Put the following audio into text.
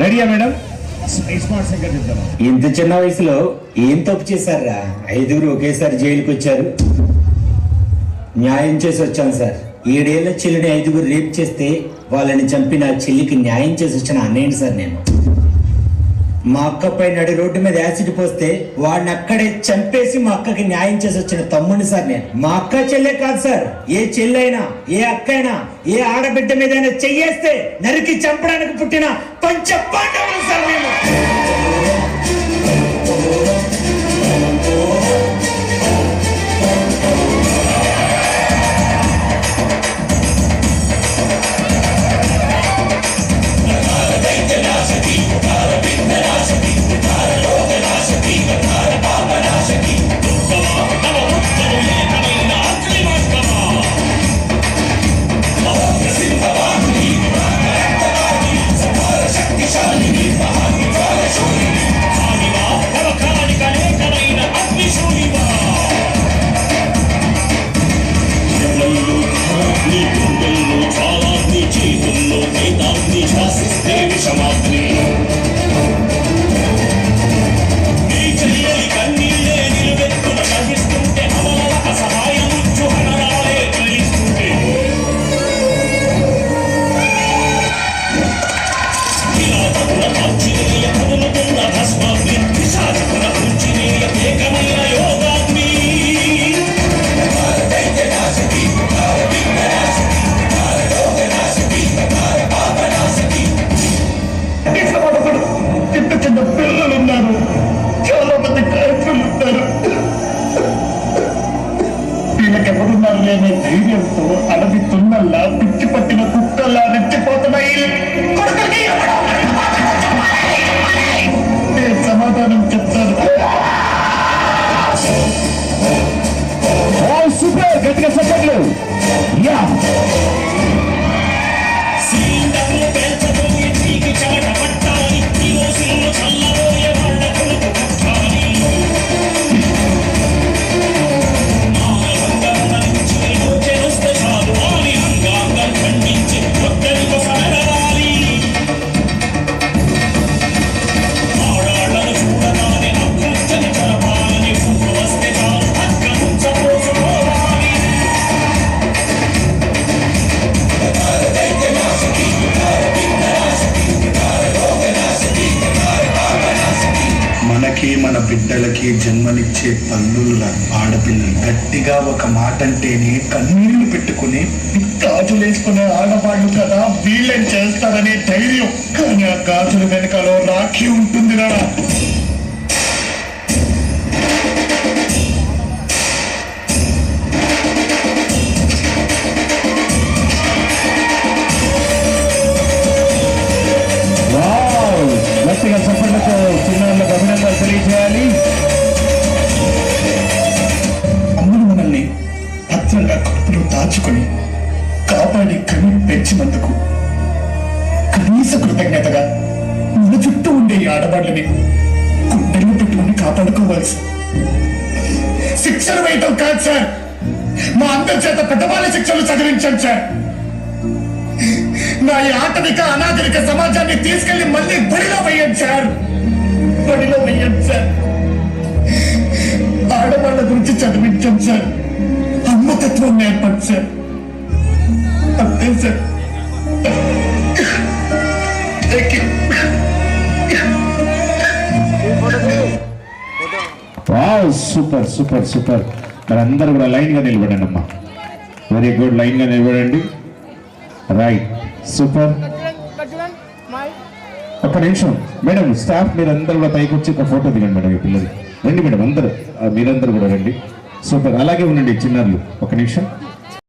రెడీయా మేడం? ఇంత చిన్న వయసులో ఏం తప్పు చేశారా? 5 ఒకేసారి జైలుకి వచ్చారు. న్యాయం చేసి వచ్చాను సార్. 7 ఏళ్ల చెల్లిని 5 రేప్ చేస్తే వాళ్ళని చంపిన చెల్లికి న్యాయం చేసి వచ్చిన అన్నయ్యండి సార్ నేను. మా అక్కపై నడి రోడ్డు మీద యాసిడ్ పోస్తే వాడిని అక్కడే చంపేసి మా అక్కకి న్యాయం చేసి వచ్చిన తమ్ముడిని సార్ నేను. మా అక్క చెల్లె కాదు సార్, ఏ చెల్లైనా ఏ అక్కైనా ఏ ఆడబిడ్డ మీదైనా చెయ్యేస్తే నరికి చంపడానికి పుట్టిన పంచ పాండవులు సార్ మేము. ధైర్యంతో అడవి తున్నల్లా పిచ్చి పట్టిన కుక్కల్లా రెచ్చిపోతున్నాయి. సమాధానం చెప్తాను. సూపర్, గట్టిగా సపోర్ట్లు. మన బిడ్డలకి జన్మనిచ్చే తల్లుల ఆడపిల్లలు గట్టిగా ఒక మాట అంటేనే కన్నీళ్లు పెట్టుకుని గాజులేసుకునే ఆడవాళ్ళు కదా వీళ్ళని చేస్తారనే ధైర్యం. కానీ ఆ గాజుల వెనకలో రాఖీ ఉంటుందిరా. గట్టిగా సపోర్ట్లతో చిన్నారులకు అభినందనలు తెలియజేయాలి. అమ్మను మనల్ని భద్రంగా కడుపులో దాచుకొని కాపాడి కని పెంచినందుకు కనీస కృతజ్ఞతగా మన చుట్టూ ఉండే ఈ ఆడవాళ్ళని గుండెల్లో పెట్టుకుని కాపాడుకోవాల్సి. శిక్షలు వేయటం కాదు సార్, మా అందరి చేత పెద్దవాళ్ళ శిక్షలు చదివించండి సార్. నా ఈ ఆటవిక అనాగరిక సమాజాన్ని తీసుకెళ్లి మళ్ళీ బడిలో వేయండి సార్. బడిలో వేయండి సార్. ఆడవాళ్ళ గురించి చదివించండి సార్. అమ్మతత్వం నేర్పండి సార్. అంతే సార్. Super super super. మరి అందరూ కూడా లైన్ గా నిలబడండి అమ్మా. వెరీ గుడ్, లైన్ గా నిలబడండి. Right, super. ఒక్క నిమిషం మేడం, స్టాఫ్ మీరందరూ కూడా పైకి వచ్చి ఒక ఫోటో దిగండి మేడం. ఈ పిల్లలు రండి మేడం, అందరూ మీరందరూ కూడా రండి. సూపర్, అలాగే ఉండండి చిన్నారులు. ఒక నిమిషం.